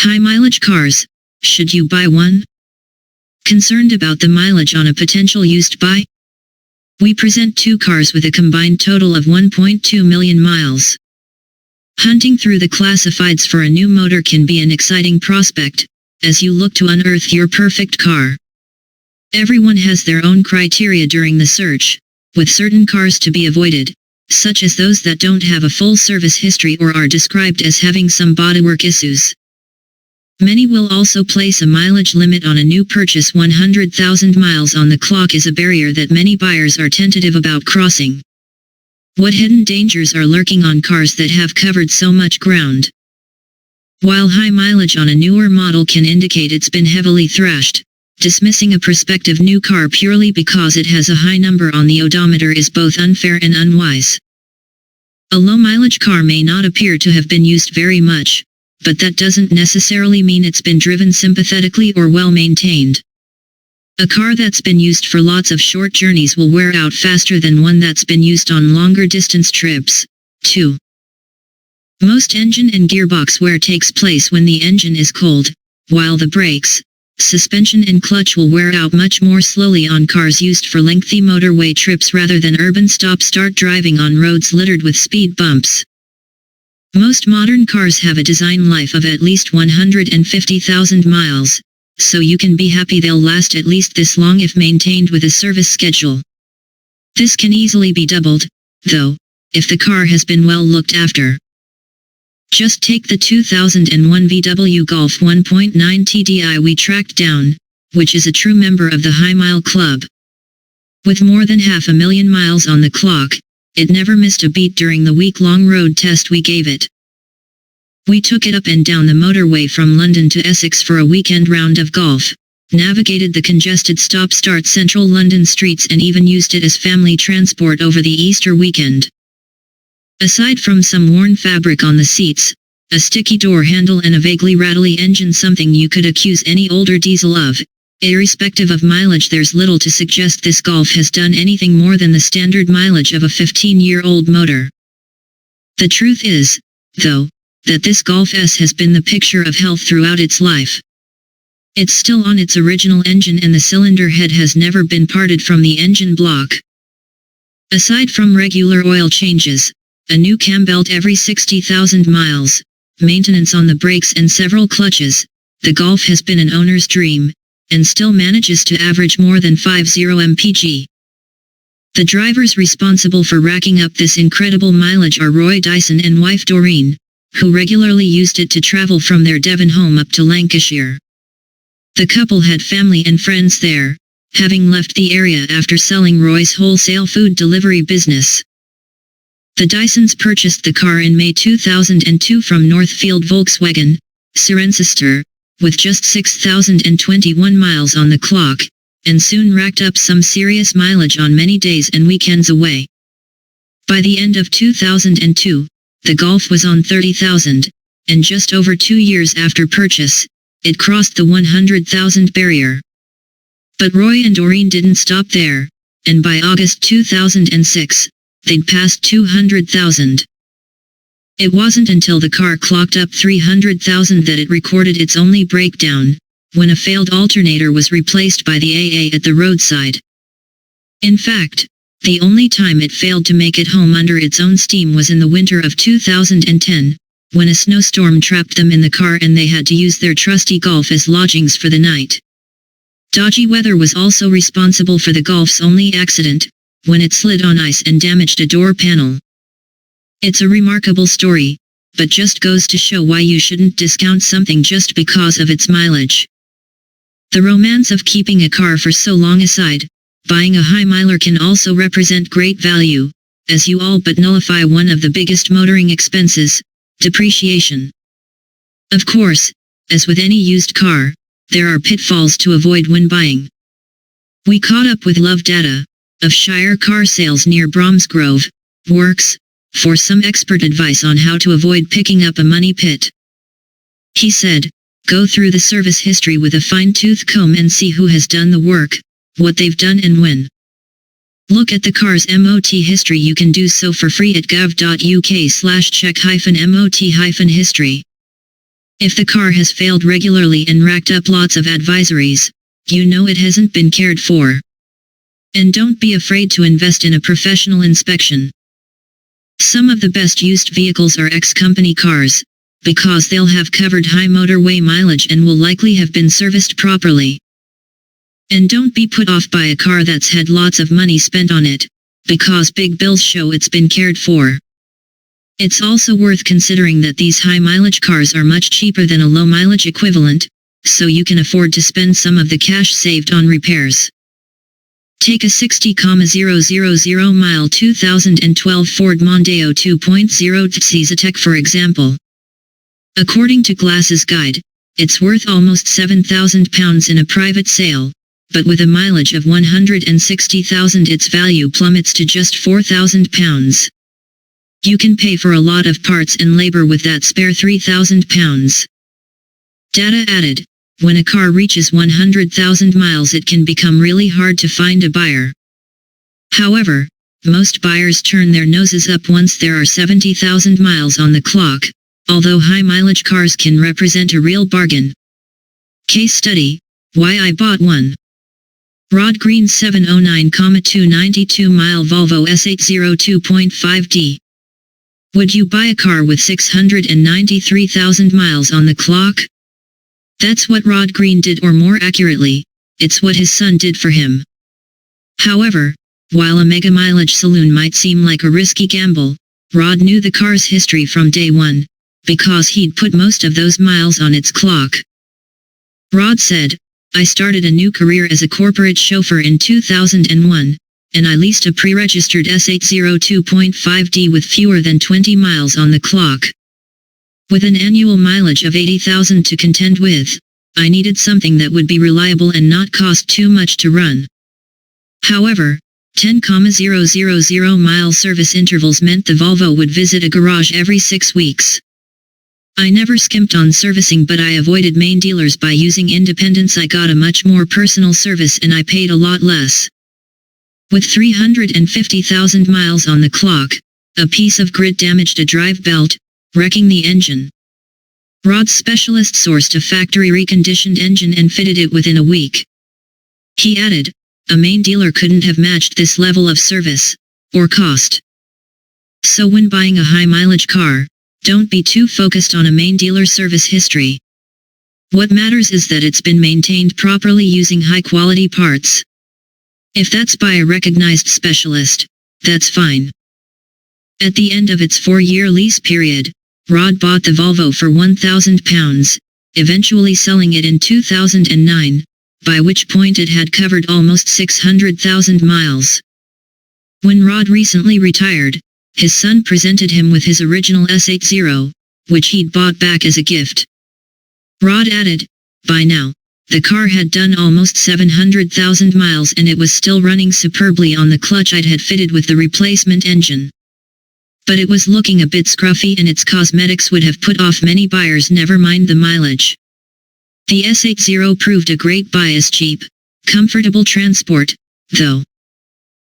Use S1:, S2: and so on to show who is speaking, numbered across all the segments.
S1: High-mileage cars. Should you buy one? Concerned about the mileage on a potential used buy? We present two cars with a combined total of 1.2 million miles. Hunting through the classifieds for a new motor can be an exciting prospect, as you look to unearth your perfect car. Everyone has their own criteria during the search, with certain cars to be avoided, such as those that don't have a full service history or are described as having some bodywork issues. Many will also place a mileage limit on a new purchase. 100,000 miles on the clock is a barrier that many buyers are tentative about crossing. What hidden dangers are lurking on cars that have covered so much ground? While high mileage on a newer model can indicate it's been heavily thrashed, dismissing a prospective new car purely because it has a high number on the odometer is both unfair and unwise. A low-mileage car may not appear to have been used very much, but that doesn't necessarily mean it's been driven sympathetically or well-maintained. A car that's been used for lots of short journeys will wear out faster than one that's been used on longer distance trips. 2. Most engine and gearbox wear takes place when the engine is cold, while the brakes, suspension and clutch will wear out much more slowly on cars used for lengthy motorway trips rather than urban stop-start driving on roads littered with speed bumps. Most modern cars have a design life of at least 150,000 miles, so you can be happy they'll last at least this long if maintained with a service schedule. This can easily be doubled, though, if the car has been well looked after. Just take the 2001 VW Golf 1.9 TDI we tracked down, which is a true member of the High Mile Club. With more than 500,000 miles on the clock, it never missed a beat during the week-long road test we gave it. We took it up and down the motorway from London to Essex for a weekend round of golf, navigated the congested stop-start central London streets and even used it as family transport over the Easter weekend. Aside from some worn fabric on the seats, a sticky door handle and a vaguely rattly engine, something you could accuse any older diesel of, irrespective of mileage, there's little to suggest this Golf has done anything more than the standard mileage of a 15-year-old motor. The truth is, though, that this Golf S has been the picture of health throughout its life. It's still on its original engine and the cylinder head has never been parted from the engine block. Aside from regular oil changes, a new cam belt every 60,000 miles, maintenance on the brakes and several clutches, the Golf has been an owner's dream, and still manages to average more than 50 mpg. The drivers responsible for racking up this incredible mileage are Roy Dyson and wife Doreen, who regularly used it to travel from their Devon home up to Lancashire. The couple had family and friends there, having left the area after selling Roy's wholesale food delivery business. The Dysons purchased the car in May 2002 from Northfield Volkswagen, Cirencester, with just 6,021 miles on the clock, and soon racked up some serious mileage on many days and weekends away. By the end of 2002, the Golf was on 30,000, and just over 2 years after purchase, it crossed the 100,000 barrier. But Roy and Doreen didn't stop there, and by August 2006, they'd passed 200,000. It wasn't until the car clocked up 300,000 that it recorded its only breakdown, when a failed alternator was replaced by the AA at the roadside. In fact, the only time it failed to make it home under its own steam was in the winter of 2010, when a snowstorm trapped them in the car and they had to use their trusty Golf as lodgings for the night. Dodgy weather was also responsible for the Golf's only accident, when it slid on ice and damaged a door panel. It's a remarkable story, but just goes to show why you shouldn't discount something just because of its mileage. The romance of keeping a car for so long aside, buying a high miler can also represent great value, as you all but nullify one of the biggest motoring expenses, depreciation. Of course, as with any used car, there are pitfalls to avoid when buying. We caught up with Love Data, of Shire Car Sales near Bromsgrove, Works, for some expert advice on how to avoid picking up a money pit. He said, go through the service history with a fine-tooth comb and see who has done the work, what they've done and when. Look at the car's MOT history. You can do so for free at gov.uk/check-MOT-history. If the car has failed regularly and racked up lots of advisories, you know it hasn't been cared for. And don't be afraid to invest in a professional inspection. Some of the best used vehicles are ex-company cars, because they'll have covered high motorway mileage and will likely have been serviced properly. And don't be put off by a car that's had lots of money spent on it, because big bills show it's been cared for. It's also worth considering that these high-mileage cars are much cheaper than a low-mileage equivalent, so you can afford to spend some of the cash saved on repairs. Take a 60,000 mile 2012 Ford Mondeo 2.0 Tzitech for example. According to Glass's guide, it's worth almost £7,000 in a private sale, but with a mileage of 160,000 its value plummets to just £4,000. You can pay for a lot of parts and labor with that spare £3,000. Data added, when a car reaches 100,000 miles it can become really hard to find a buyer. However, most buyers turn their noses up once there are 70,000 miles on the clock, although high-mileage cars can represent a real bargain. Case study, why I bought one. Rod Green 709,292-mile Volvo S80 2.5D. Would you buy a car with 693,000 miles on the clock? That's what Rod Green did, or more accurately, it's what his son did for him. However, while a mega-mileage saloon might seem like a risky gamble, Rod knew the car's history from day one, because he'd put most of those miles on its clock. Rod said, I started a new career as a corporate chauffeur in 2001, and I leased a pre-registered S80 2.5D with fewer than 20 miles on the clock. With an annual mileage of 80,000 to contend with, I needed something that would be reliable and not cost too much to run. However, 10,000 mile service intervals meant the Volvo would visit a garage every 6 weeks. I never skimped on servicing, but I avoided main dealers by using independents. I got a much more personal service and I paid a lot less. With 350,000 miles on the clock, a piece of grit damaged a drive belt, wrecking the engine. Rod's specialist sourced a factory reconditioned engine and fitted it within a week. He added, a main dealer couldn't have matched this level of service, or cost. So when buying a high-mileage car, don't be too focused on a main dealer service history. What matters is that it's been maintained properly using high-quality parts. If that's by a recognized specialist, that's fine. At the end of its 4-year lease period, Rod bought the Volvo for £1,000, eventually selling it in 2009, by which point it had covered almost 600,000 miles. When Rod recently retired, his son presented him with his original S80, which he'd bought back as a gift. Rod added, by now, the car had done almost 700,000 miles and it was still running superbly on the clutch I'd had fitted with the replacement engine. But it was looking a bit scruffy and its cosmetics would have put off many buyers, never mind the mileage. The S80 proved a great buy as cheap, comfortable transport, though.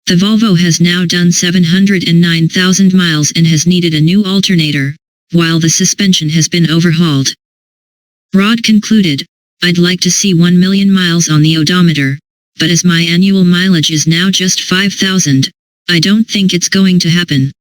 S1: The Volvo has now done 709,000 miles and has needed a new alternator, while the suspension has been overhauled. Rod concluded, I'd like to see 1 million miles on the odometer, but as my annual mileage is now just 5,000, I don't think it's going to happen.